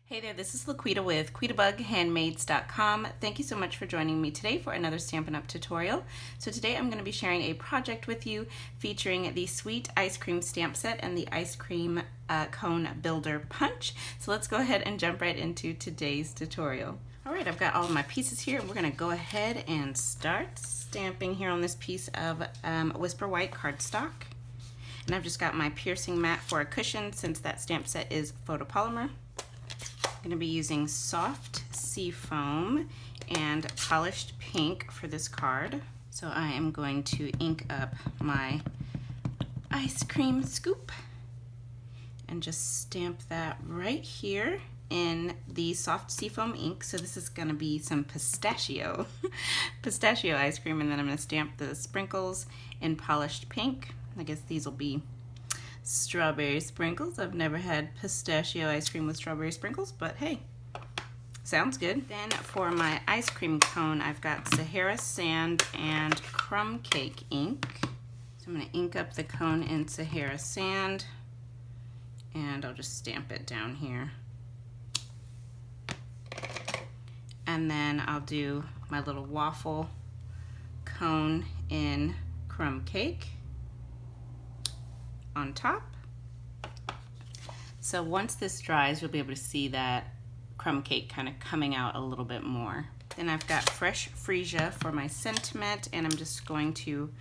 Hey there, this is LaQuita with QuitaBugHandmaids.com. Thank you so much for joining me today for another Stampin' Up! Tutorial. So today I'm going to be sharing a project with you featuring the Sweet Ice Cream Stamp Set and the Ice Cream Cone Builder Punch. So let's go ahead and jump right into today's tutorial. Alright, I've got all of my pieces here and we're going to go ahead and start stamping here on this piece of Whisper White cardstock. And I've just got my piercing mat for a cushion since that stamp set is photopolymer. I'm going to be using soft sea foam and polished pink for this card. So I am going to ink up my ice cream scoop and just stamp that right here in the soft seafoam ink. So this is going to be some pistachio ice cream, and then I'm going to stamp the sprinkles in polished pink. I guess these will be strawberry sprinkles. I've never had pistachio ice cream with strawberry sprinkles, but hey, sounds good. Then for my ice cream cone, I've got Sahara Sand and Crumb Cake ink. So I'm going to ink up the cone in Sahara Sand, and I'll just stamp it down here. And then I'll do my little waffle cone in Crumb Cake on top. So once this dries, you'll be able to see that crumb cake kind of coming out a little bit more. Then I've got fresh freesia for my sentiment, and I'm just going to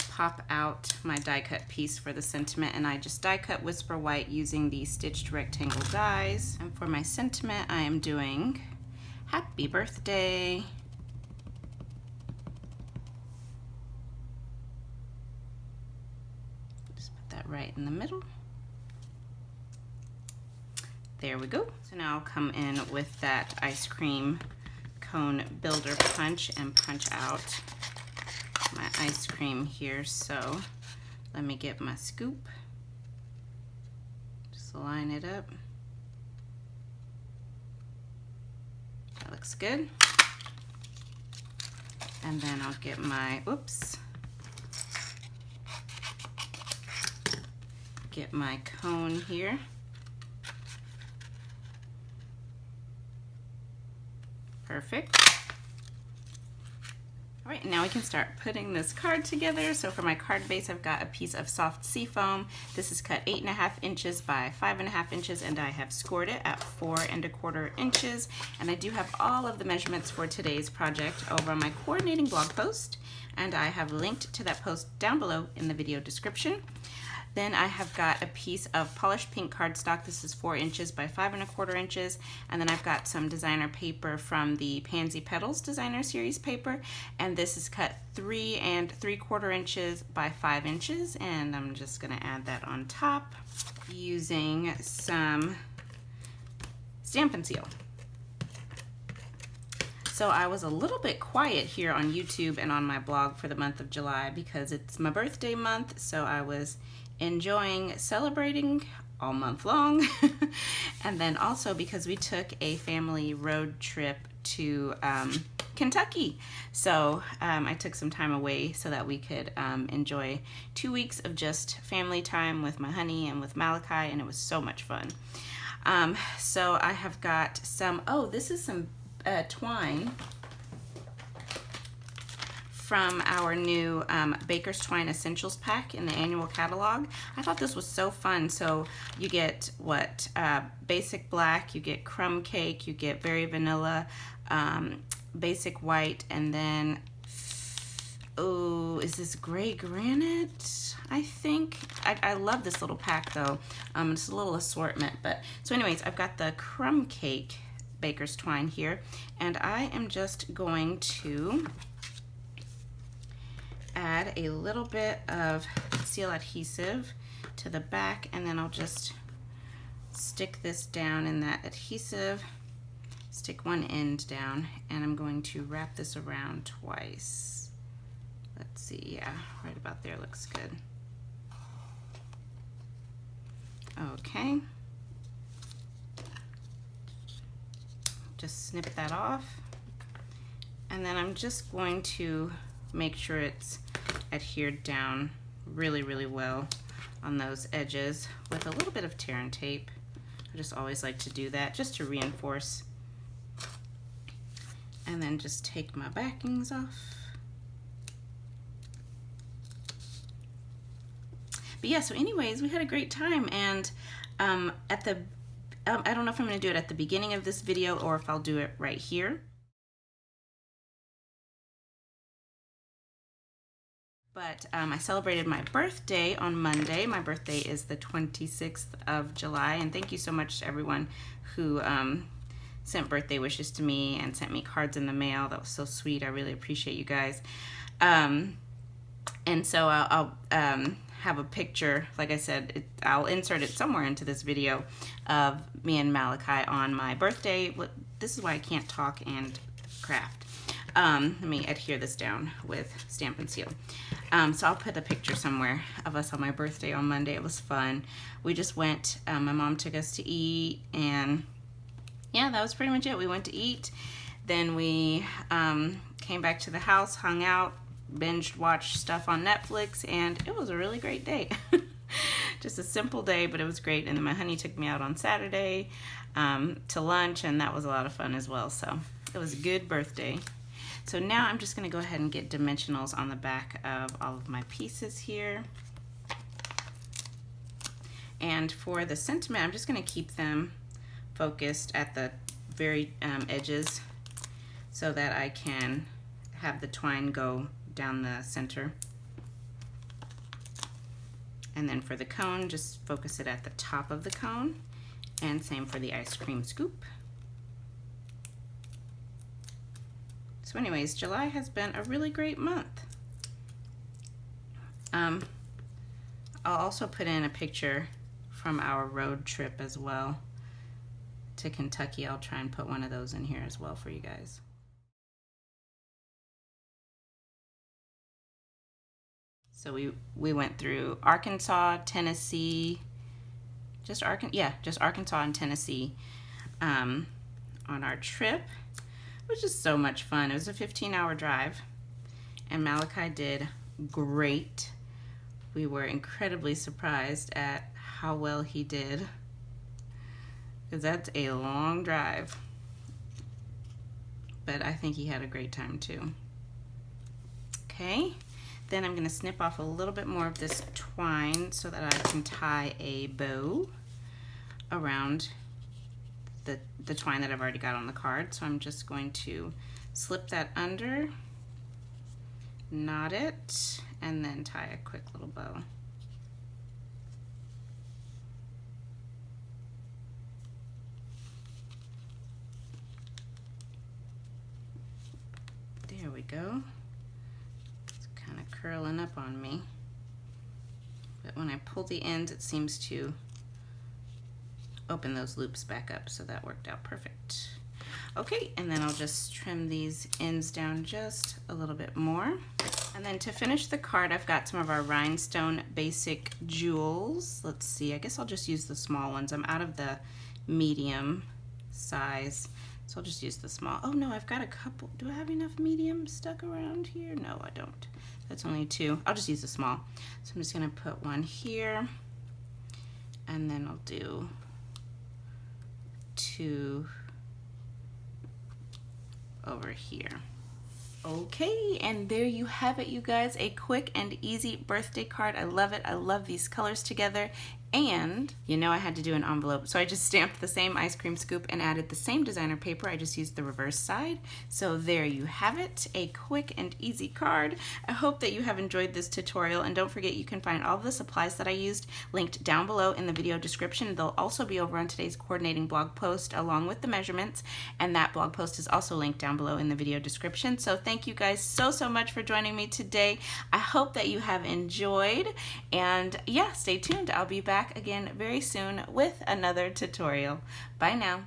pop out my die cut piece for the sentiment, and I just die cut Whisper White using the stitched rectangle dies. And for my sentiment, I am doing happy birthday. Right in the middle. There we go. So now I'll come in with that ice cream cone builder punch and punch out my ice cream here. So let me get my scoop. Just line it up. That looks good. And then I'll get my, get my cone here. Perfect. All right, now we can start putting this card together. So for my card base, I've got a piece of soft sea foam. This is cut 8.5 inches by 5.5 inches, and I have scored it at 4¼ inches. And I do have all of the measurements for today's project over on my coordinating blog post, and I have linked to that post down below in the video description. Then I have got a piece of polished pink cardstock. This is 4 inches by 5¼ inches. And then I've got some designer paper from the Pansy Petals Designer Series paper. And this is cut 3¾ inches by 5 inches. And I'm just gonna add that on top using some Stampin' Seal. So I was a little bit quiet here on YouTube and on my blog for the month of July because it's my birthday month. So I was enjoying celebrating all month long. And then also because we took a family road trip to Kentucky. So I took some time away so that we could enjoy 2 weeks of just family time with my honey and with Malakai, and it was so much fun. So I have got some, this is some twine from our new Baker's Twine Essentials pack in the annual catalog. I thought this was so fun. So you get basic black, you get crumb cake, you get very vanilla, basic white, and then, is this gray granite? I think. I love this little pack though. It's a little assortment, but so anyways, I've got the crumb cake Baker's Twine here, and I am just going to add a little bit of seal adhesive to the back, and then I'll just stick this down in that adhesive, stick one end down, and I'm going to wrap this around twice. Let's see, yeah, right about there looks good. Okay. Just snip that off, and then I'm just going to make sure it's adhered down really, really well on those edges with a little bit of tear and tape. I just always like to do that just to reinforce. And then just take my backings off. But yeah, so anyways, we had a great time, and at the I don't know if I'm going to do it at the beginning of this video or if I'll do it right here. But I celebrated my birthday on Monday. My birthday is the 26th of July, and thank you so much to everyone who sent birthday wishes to me and sent me cards in the mail. That was so sweet. I really appreciate you guys. And so I'll have a picture, like I said, I'll insert it somewhere into this video of me and Malakai on my birthday. This is why I can't talk and craft. Let me adhere this down with Stampin' Seal. So I'll put a picture somewhere of us on my birthday on Monday. It was fun. We just went, my mom took us to eat, and yeah, that was pretty much it. We went to eat, then we came back to the house, hung out, binged watched stuff on Netflix, and it was a really great day. Just a simple day, but it was great. And then my honey took me out on Saturday to lunch, and that was a lot of fun as well. So it was a good birthday. So now I'm just going to go ahead and get dimensionals on the back of all of my pieces here. And for the sentiment, I'm just going to keep them focused at the very edges so that I can have the twine go down the center. And then for the cone, just focus it at the top of the cone, and same for the ice cream scoop. So anyways, July has been a really great month. I'll also put in a picture from our road trip as well to Kentucky. I'll try and put one of those in here as well for you guys. So we went through Arkansas, Tennessee, just Arkansas and Tennessee on our trip. It was just so much fun. It was a 15-hour drive, and Malakai did great. We were incredibly surprised at how well he did, because that's a long drive. But I think he had a great time too. Okay. Then I'm going to snip off a little bit more of this twine so that I can tie a bow around the twine that I've already got on the card. So I'm just going to slip that under, knot it, and then tie a quick little bow. There we go. Curling up on me, but when I pull the ends, it seems to open those loops back up, so that worked out perfect. Okay, and then I'll just trim these ends down just a little bit more. And then to finish the card, I've got some of our rhinestone basic jewels. Let's see, I guess I'll just use the small ones. I'm out of the medium size, so I'll just use the small. Oh no, I've got a couple. Do I have enough medium stuck around here? No, I don't. That's only 2. I'll just use the small. So I'm just gonna put one here, and then I'll do 2 over here. Okay, and there you have it, you guys. A quick and easy birthday card. I love it. I love these colors together. And you know I had to do an envelope, so I just stamped the same ice cream scoop and added the same designer paper. I just used the reverse side. So there you have it, a quick and easy card. I hope that you have enjoyed this tutorial, and don't forget you can find all of the supplies that I used linked down below in the video description. They'll also be over on today's coordinating blog post along with the measurements, and that blog post is also linked down below in the video description. So thank you guys so much for joining me today. I hope that you have enjoyed, and yeah, stay tuned. I'll be back again very soon with another tutorial. Bye now.